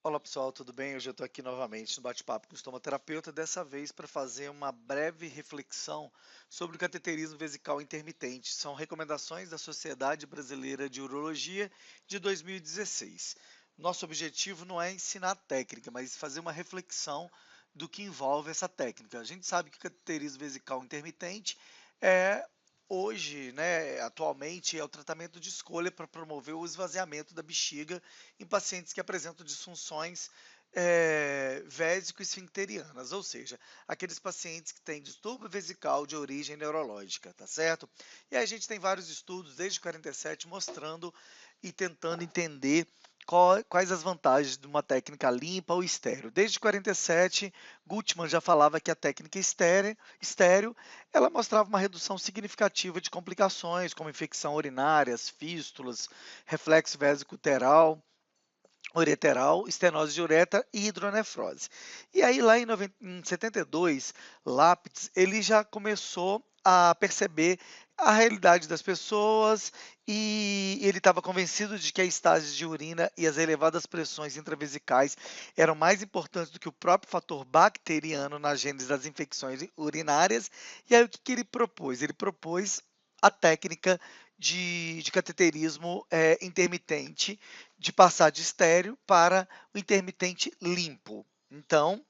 Olá pessoal, tudo bem? Hoje eu estou aqui novamente no bate-papo com o estomaterapeuta, dessa vez para fazer uma breve reflexão sobre o cateterismo vesical intermitente. São recomendações da Sociedade Brasileira de Urologia de 2016. Nosso objetivo não é ensinar técnica, mas fazer uma reflexão do que envolve essa técnica. A gente sabe que o cateterismo vesical intermitente é hoje, né, atualmente, é o tratamento de escolha para promover o esvaziamento da bexiga em pacientes que apresentam disfunções vésico-esfincterianas, ou seja, aqueles pacientes que têm distúrbio vesical de origem neurológica, tá certo? E aí a gente tem vários estudos desde 47 mostrando e tentando entender quais as vantagens de uma técnica limpa ou estéreo. Desde 47, Gutmann já falava que a técnica estéreo ela mostrava uma redução significativa de complicações, como infecção urinárias, fístulas, reflexo vésico-uteral, ureteral, estenose de uretra e hidronefrose. E aí lá em 72, Lapidus, ele já começou a perceber a realidade das pessoas e ele estava convencido de que a estase de urina e as elevadas pressões intravesicais eram mais importantes do que o próprio fator bacteriano na gênese das infecções urinárias. E aí o que, que ele propôs? Ele propôs a técnica de cateterismo intermitente, de passar de estéreo para o intermitente limpo. Então,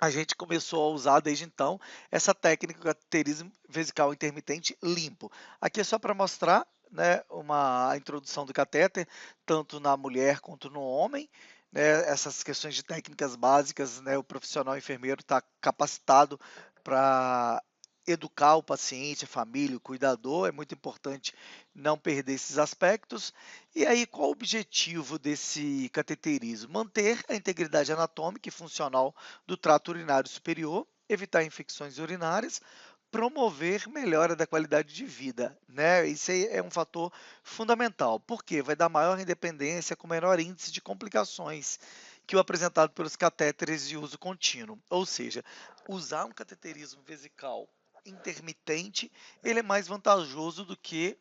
a gente começou a usar desde então essa técnica de cateterismo vesical intermitente limpo. Aqui é só para mostrar, né, a introdução do catéter, tanto na mulher quanto no homem. Né, essas questões de técnicas básicas, né, o profissional enfermeiro está capacitado para educar o paciente, a família, o cuidador. É muito importante não perder esses aspectos. E aí, qual o objetivo desse cateterismo? Manter a integridade anatômica e funcional do trato urinário superior, evitar infecções urinárias, promover melhora da qualidade de vida, né? Isso aí é um fator fundamental, porque vai dar maior independência com menor índice de complicações que o apresentado pelos catéteres de uso contínuo. Ou seja, usar um cateterismo vesical intermitente, ele é mais vantajoso do que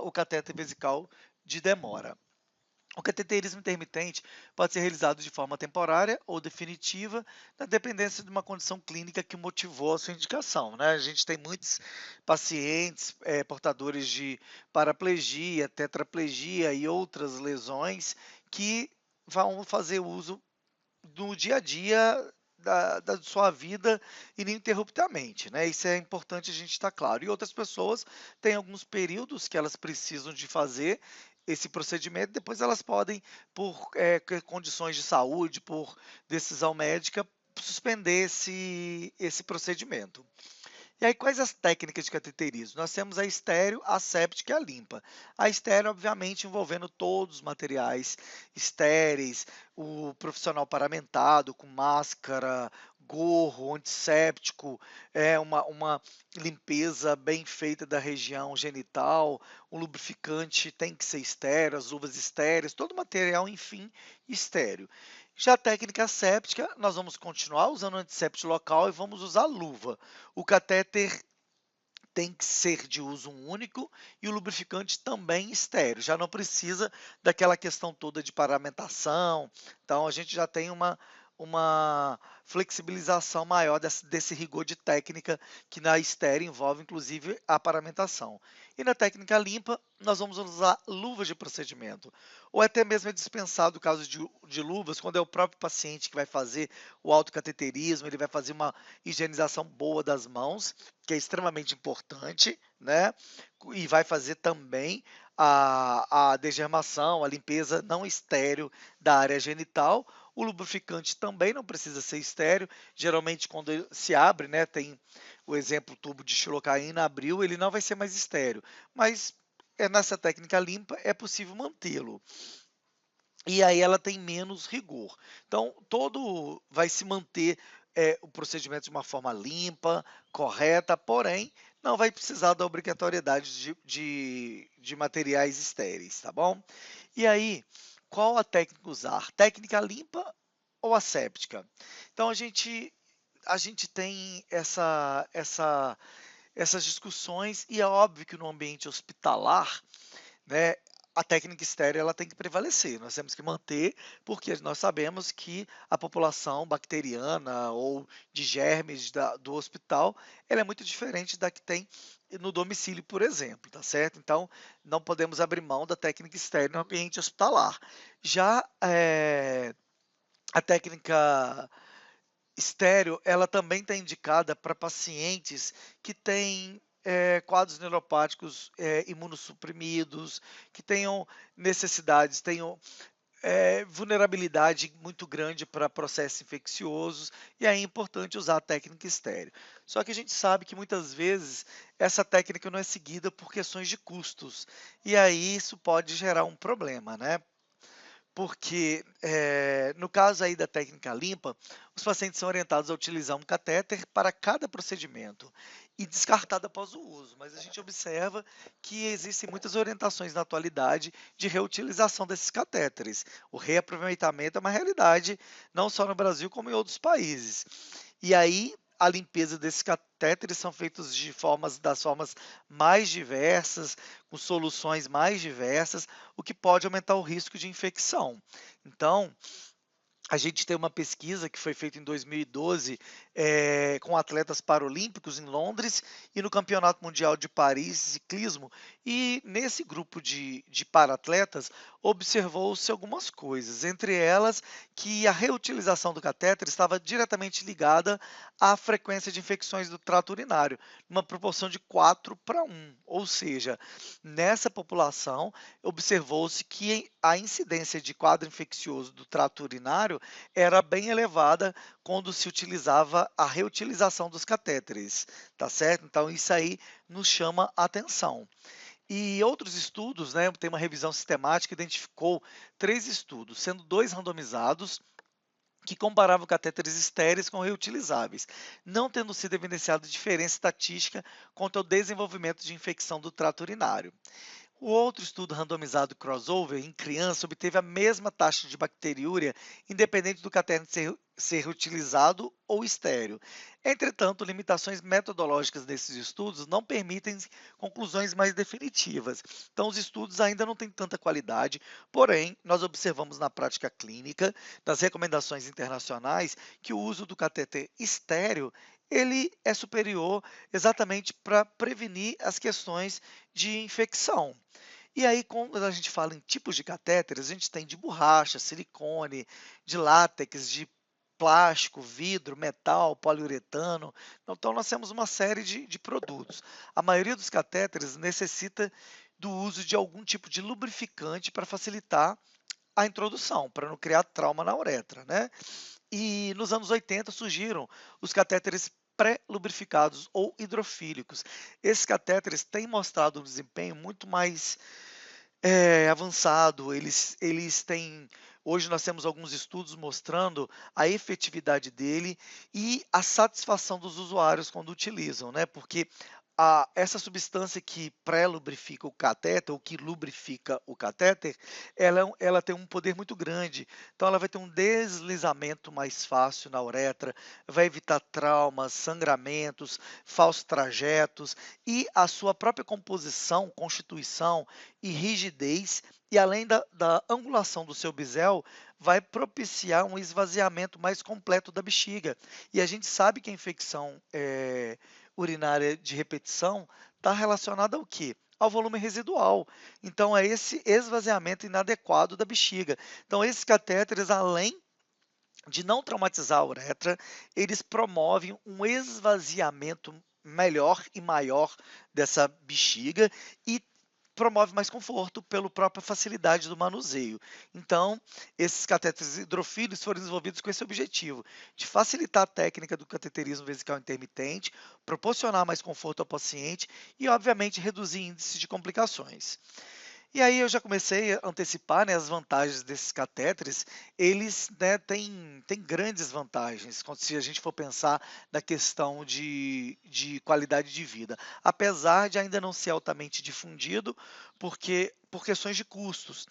o catéter vesical de demora. O cateterismo intermitente pode ser realizado de forma temporária ou definitiva, na dependência de uma condição clínica que motivou a sua indicação. Né? A gente tem muitos pacientes portadores de paraplegia, tetraplegia e outras lesões que vão fazer uso no dia a dia da sua vida ininterruptamente, né? Isso é importante a gente estar claro. E outras pessoas têm alguns períodos que elas precisam de fazer esse procedimento, depois elas podem, por condições de saúde, por decisão médica, suspender esse procedimento. E aí, quais as técnicas de cateterismo? Nós temos a estéreo, a séptica e a limpa. A estéreo, obviamente, envolvendo todos os materiais estéreis, o profissional paramentado, com máscara, gorro, antisséptico, uma limpeza bem feita da região genital, o lubrificante tem que ser estéreo, as luvas estéreis, todo o material, enfim, estéreo. Já a técnica séptica, nós vamos continuar usando antisséptico local e vamos usar luva. O catéter tem que ser de uso único e o lubrificante também estéreo. Já não precisa daquela questão toda de paramentação. Então a gente já tem uma flexibilização maior desse rigor de técnica que na estéreo envolve inclusive a paramentação. E na técnica limpa, nós vamos usar luvas de procedimento. Ou até mesmo é dispensado o caso de luvas, quando é o próprio paciente que vai fazer o autocateterismo, ele vai fazer uma higienização boa das mãos, que é extremamente importante, né? E vai fazer também a degermação, a limpeza não estéreo da área genital. O lubrificante também não precisa ser estéreo. Geralmente, quando ele se abre, né? Tem o exemplo tubo de xilocaína, abriu, ele não vai ser mais estéreo. Mas nessa técnica limpa é possível mantê-lo. E aí ela tem menos rigor. Então, todo vai se manter o procedimento de uma forma limpa, correta, porém, não vai precisar da obrigatoriedade de materiais estéreis, tá bom? E aí, qual a técnica usar? Técnica limpa ou asséptica? Então, a gente tem essas discussões, e é óbvio que no ambiente hospitalar, né? a técnica estéreo ela tem que prevalecer, nós temos que manter, porque nós sabemos que a população bacteriana ou de germes do hospital, ela é muito diferente da que tem no domicílio, por exemplo, tá certo? Então, não podemos abrir mão da técnica estéreo no ambiente hospitalar. Já a técnica estéreo, ela também está indicada para pacientes que têm quadros neuropáticos imunossuprimidos, que tenham necessidades, tenham vulnerabilidade muito grande para processos infecciosos, e aí é importante usar a técnica estéreo. Só que a gente sabe que muitas vezes essa técnica não é seguida por questões de custos, e aí isso pode gerar um problema, né? Porque, no caso aí da técnica limpa, os pacientes são orientados a utilizar um catéter para cada procedimento e descartado após o uso, mas a gente observa que existem muitas orientações na atualidade de reutilização desses catéteres. O reaproveitamento é uma realidade não só no Brasil como em outros países. E aí a limpeza desses catéteres são feitos das formas mais diversas, com soluções mais diversas, o que pode aumentar o risco de infecção. Então, a gente tem uma pesquisa que foi feita em 2012 com atletas paralímpicos em Londres e no Campeonato Mundial de Paris de Ciclismo. E nesse grupo de paratletas observou-se algumas coisas, entre elas que a reutilização do catéter estava diretamente ligada à frequência de infecções do trato urinário, numa proporção de 4:1. Ou seja, nessa população observou-se que a incidência de quadro infeccioso do trato urinário era bem elevada quando se utilizava a reutilização dos catéteres, tá certo? Então isso aí nos chama a atenção. E outros estudos, né, tem uma revisão sistemática, identificou 3 estudos, sendo 2 randomizados, que comparavam catéteres estéreis com reutilizáveis, não tendo sido evidenciada diferença estatística quanto ao desenvolvimento de infecção do trato urinário. O outro estudo randomizado crossover em criança obteve a mesma taxa de bacteriúria, independente do catéter ser utilizado ou estéreo. Entretanto, limitações metodológicas desses estudos não permitem conclusões mais definitivas. Então, os estudos ainda não têm tanta qualidade, porém, nós observamos na prática clínica, nas recomendações internacionais, que o uso do catéter estéreo ele é superior exatamente para prevenir as questões de infecção. E aí, quando a gente fala em tipos de catéteres, a gente tem de borracha, silicone, de látex, de plástico, vidro, metal, poliuretano. Então, nós temos uma série de produtos. A maioria dos catéteres necessita do uso de algum tipo de lubrificante para facilitar a introdução, para não criar trauma na uretra, né? E nos anos 80 surgiram os catéteres pré-lubrificados ou hidrofílicos. Esses catéteres têm mostrado um desempenho muito mais avançado, eles têm. Hoje nós temos alguns estudos mostrando a efetividade dele e a satisfação dos usuários quando utilizam, né? Porque essa substância que pré-lubrifica o catéter, ou que lubrifica o catéter, ela tem um poder muito grande. Então, ela vai ter um deslizamento mais fácil na uretra, vai evitar traumas, sangramentos, falsos trajetos e a sua própria composição, constituição e rigidez, e além da angulação do seu bisel, vai propiciar um esvaziamento mais completo da bexiga. E a gente sabe que a infecção urinária de repetição está relacionada ao quê? Ao volume residual. Então, é esse esvaziamento inadequado da bexiga. Então, esses catéteres, além de não traumatizar a uretra, eles promovem um esvaziamento melhor e maior dessa bexiga e promove mais conforto pela própria facilidade do manuseio. Então, esses catéteres hidrofílicos foram desenvolvidos com esse objetivo, de facilitar a técnica do cateterismo vesical intermitente, proporcionar mais conforto ao paciente e, obviamente, reduzir índices de complicações. E aí eu já comecei a antecipar, né, as vantagens desses catéteres. Eles, né, têm grandes vantagens, se a gente for pensar na questão de qualidade de vida, apesar de ainda não ser altamente difundido, porque por questões de custos.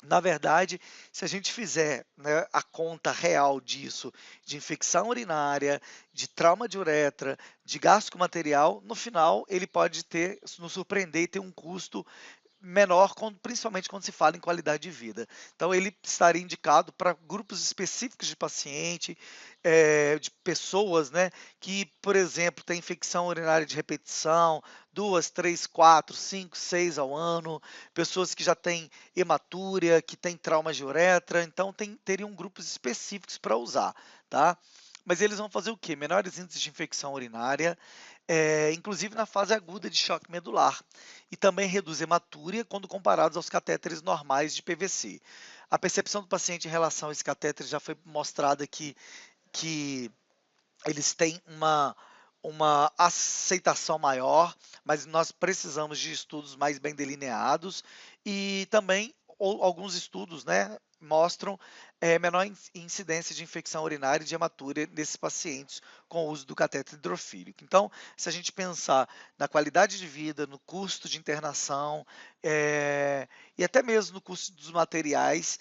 Na verdade, se a gente fizer, né, a conta real disso, de infecção urinária, de trauma de uretra, de gasto com material, no final ele pode nos surpreender e ter um custo menor, principalmente quando se fala em qualidade de vida. Então, ele estaria indicado para grupos específicos de paciente, de pessoas, né, que, por exemplo, têm infecção urinária de repetição, 2, 3, 4, 5, 6 ao ano, pessoas que já têm hematúria, que têm traumas de uretra, então teriam grupos específicos para usar, tá? Mas eles vão fazer o quê? Menores índices de infecção urinária, inclusive na fase aguda de choque medular, e também reduz hematúria quando comparados aos catéteres normais de PVC. A percepção do paciente em relação a esse catéter já foi mostrada que eles têm uma aceitação maior, mas nós precisamos de estudos mais bem delineados e também alguns estudos, né, mostram menor incidência de infecção urinária e de hematúria nesses pacientes com o uso do catéter hidrofílico. Então, se a gente pensar na qualidade de vida, no custo de internação e até mesmo no custo dos materiais,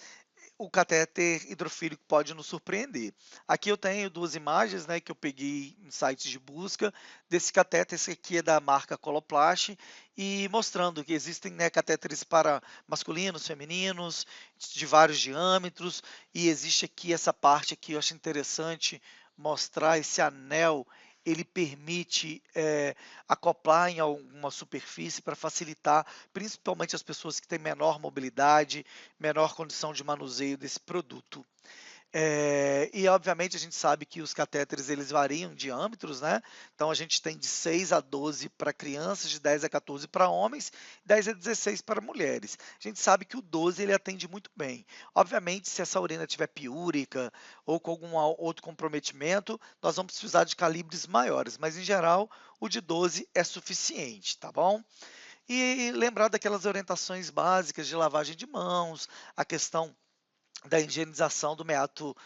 o catéter hidrofílico pode nos surpreender. Aqui eu tenho duas imagens, né, que eu peguei em sites de busca desse catéter. Esse aqui é da marca Coloplast e mostrando que existem, né, catéteres para masculinos, femininos, de vários diâmetros, e existe aqui essa parte aqui, eu acho interessante mostrar esse anel. Ele permite acoplar em alguma superfície para facilitar, principalmente as pessoas que têm menor mobilidade, menor condição de manuseio desse produto. E obviamente a gente sabe que os catéteres eles variam em diâmetros, né? Então a gente tem de 6 a 12 para crianças, de 10 a 14 para homens, 10 a 16 para mulheres. A gente sabe que o 12 ele atende muito bem. Obviamente, se essa urina tiver piúrica ou com algum outro comprometimento, nós vamos precisar de calibres maiores, mas em geral o de 12 é suficiente, tá bom? E lembrar daquelas orientações básicas de lavagem de mãos, a questão da higienização do meato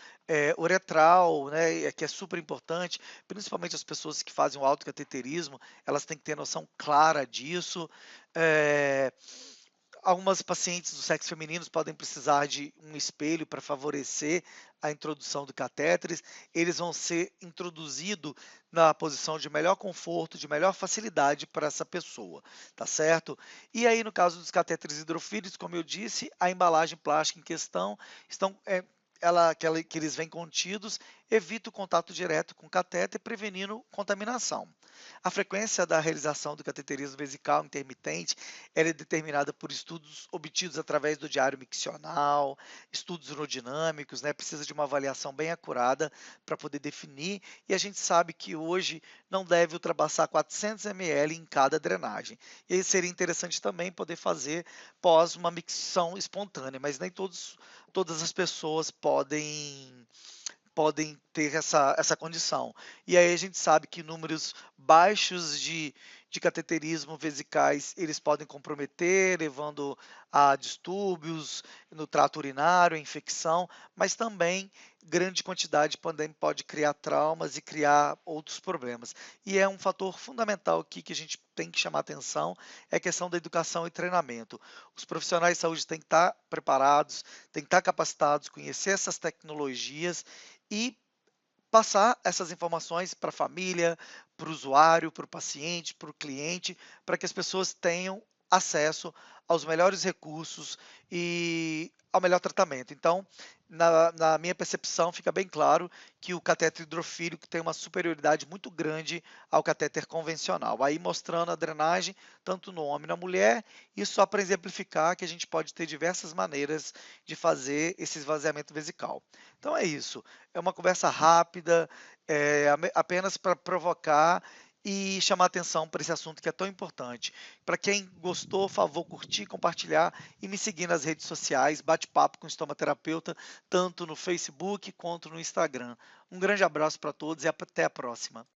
uretral, né, que é super importante, principalmente as pessoas que fazem o autocateterismo, elas têm que ter noção clara disso. Eh, Algumas pacientes do sexo feminino podem precisar de um espelho para favorecer a introdução do catéteres. Eles vão ser introduzidos na posição de melhor conforto, de melhor facilidade para essa pessoa, tá certo? E aí, no caso dos catéteres hidrofílicos, como eu disse, a embalagem plástica em questão estão que eles vêm contidos, evita o contato direto com o catéter, prevenindo contaminação. A frequência da realização do cateterismo vesical intermitente ela é determinada por estudos obtidos através do diário miccional, estudos urodinâmicos, né? Precisa de uma avaliação bem acurada para poder definir, e a gente sabe que hoje não deve ultrapassar 400 ml em cada drenagem. E aí seria interessante também poder fazer pós uma micção espontânea, mas nem todas as pessoas podem ter essa condição. E aí a gente sabe que números baixos de cateterismo vesicais, eles podem comprometer, levando a distúrbios no trato urinário, infecção, mas também grande quantidade pode criar traumas e criar outros problemas. E é um fator fundamental aqui que a gente tem que chamar atenção, é a questão da educação e treinamento. Os profissionais de saúde têm que estar preparados, têm que estar capacitados, conhecer essas tecnologias e passar essas informações para a família, para o usuário, para o paciente, para o cliente, para que as pessoas tenham acesso aos melhores recursos e ao melhor tratamento. Então, na minha percepção, fica bem claro que o catéter hidrofílico tem uma superioridade muito grande ao catéter convencional. Aí mostrando a drenagem, tanto no homem e na mulher, e só para exemplificar que a gente pode ter diversas maneiras de fazer esse esvaziamento vesical. Então é isso. É uma conversa rápida, apenas para provocar e chamar atenção para esse assunto que é tão importante. Para quem gostou, favor curtir, compartilhar e me seguir nas redes sociais, bate-papo com estomaterapeuta, tanto no Facebook quanto no Instagram. Um grande abraço para todos e até a próxima.